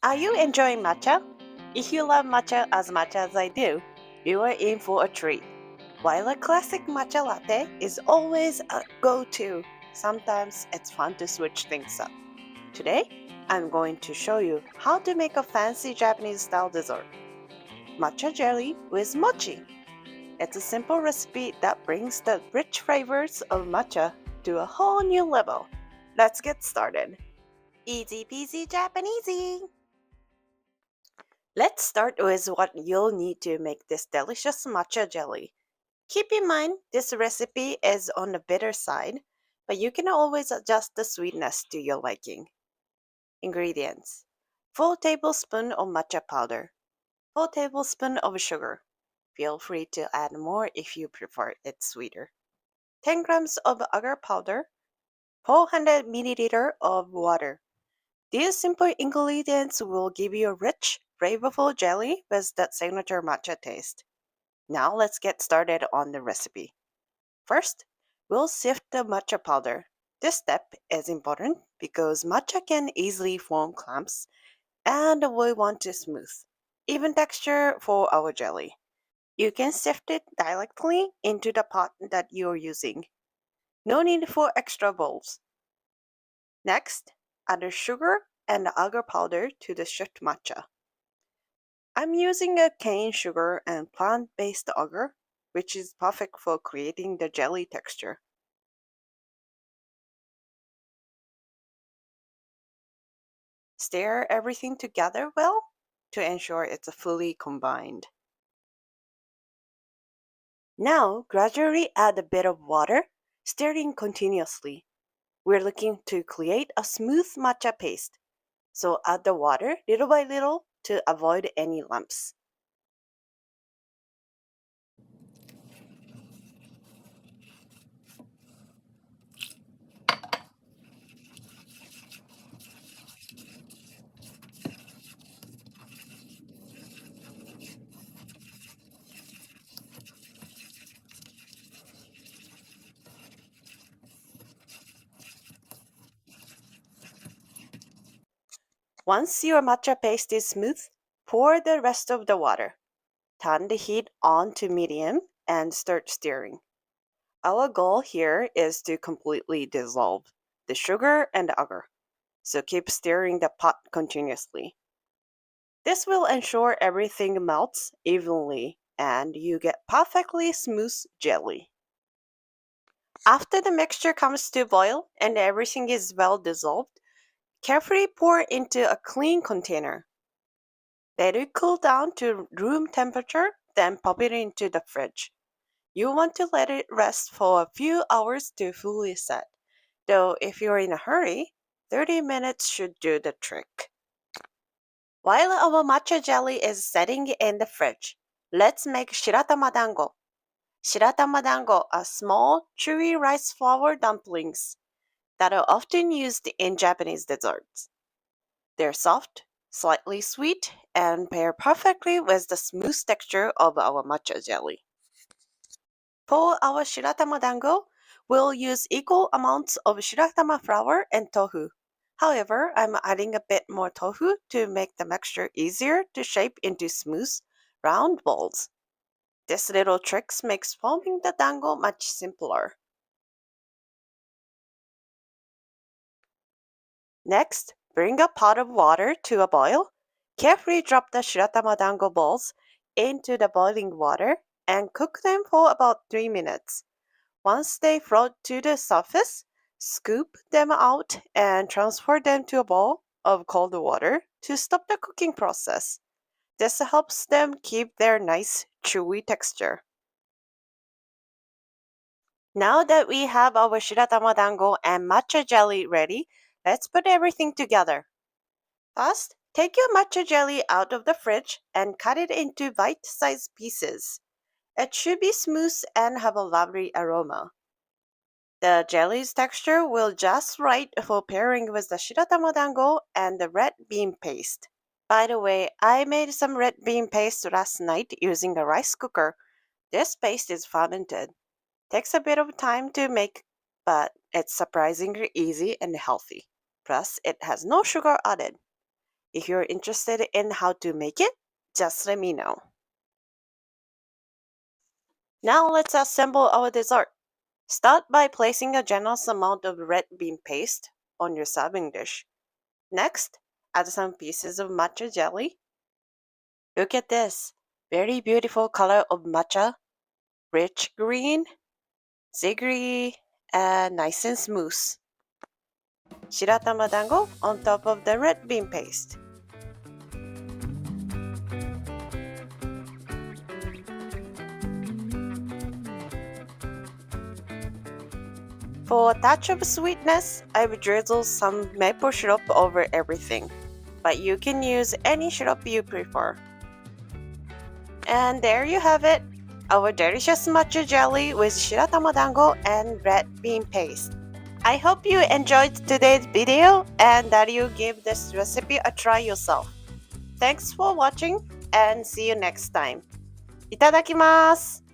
Are you enjoying matcha? If you love matcha as much as I do, you are in for a treat. While a classic matcha latte is always a go-to, sometimes it's fun to switch things up. Today, I'm going to show you how to make a fancy Japanese-style dessert, matcha jelly with mochi. It's a simple recipe that brings the rich flavors of matcha to a whole new level. Let's get started. Easy peasy Japanesey! Let's start with what you'll need to make this delicious matcha jelly. Keep in mind this recipe is on the bitter side, but you can always adjust the sweetness to your liking. Ingredients: 4 tablespoons of matcha powder, 4 tablespoons of sugar. Feel free to add more if you prefer it sweeter. 10 grams of agar powder, 400 milliliters of water. These simple ingredients will give you a rich, flavorful jelly with that signature matcha taste. Now let's get started on the recipe. First, we'll sift the matcha powder. This step is important because matcha can easily form clumps and we want a smooth, even texture for our jelly. You can sift it directly into the pot that you're using. No need for extra bowls. Next, add the sugar and the agar powder to the shift matcha. I'm using a cane sugar and plant-based agar, which is perfect for creating the jelly texture. Stir everything together well to ensure it's fully combined. Now, gradually add a bit of water, stirring continuously. We're looking to create a smooth matcha paste, so add the water little by little to avoid any lumps. Once your matcha paste is smooth, pour the rest of the water. Turn the heat on to medium and start stirring. Our goal here is to completely dissolve the sugar and the agar, so keep stirring the pot continuously. This will ensure everything melts evenly and you get perfectly smooth jelly. After the mixture comes to boil and everything is well dissolved, carefully pour into a clean container. Let it cool down to room temperature, then pop it into the fridge. You want to let it rest for a few hours to fully set, though if you're in a hurry, 30 minutes should do the trick. While our matcha jelly is setting in the fridge, let's make Shiratama Dango. Shiratama Dango are small, chewy rice flour dumplings that are often used in Japanese desserts. They're soft, slightly sweet, and pair perfectly with the smooth texture of our matcha jelly. For our Shiratama Dango, we'll use equal amounts of Shiratama flour and tofu. However, I'm adding a bit more tofu to make the mixture easier to shape into smooth, round balls. This little trick makes forming the dango much simpler. Next, bring a pot of water to a boil. Carefully drop the Shiratama Dango balls into the boiling water and cook them for about 3 minutes. Once they float to the surface, scoop them out and transfer them to a bowl of cold water to stop the cooking process. This helps them keep their nice chewy texture. Now that we have our Shiratama Dango and matcha jelly ready, let's put everything together. First, take your matcha jelly out of the fridge and cut it into bite-sized pieces. It should be smooth and have a lovely aroma. The jelly's texture will just right for pairing with the Shiratama Dango and the red bean paste. By the way, I made some red bean paste last night using a rice cooker. This paste is fermented. Takes a bit of time to make, but it's surprisingly easy and healthy. Plus, it has no sugar added. If you're interested in how to make it, just let me know. Now let's assemble our dessert. Start by placing a generous amount of red bean paste on your serving dish. Next, add some pieces of matcha jelly. Look at this, very beautiful color of matcha, rich green, ziggy, and nice and smooth. Shiratama Dango on top of the red bean paste. For a touch of sweetness, I've drizzled some maple syrup over everything, but you can use any syrup you prefer. And there you have it, our delicious matcha jelly with Shiratama Dango and red bean paste. I hope you enjoyed today's video and that you give this recipe a try yourself. Thanks for watching and see you next time. いただきます。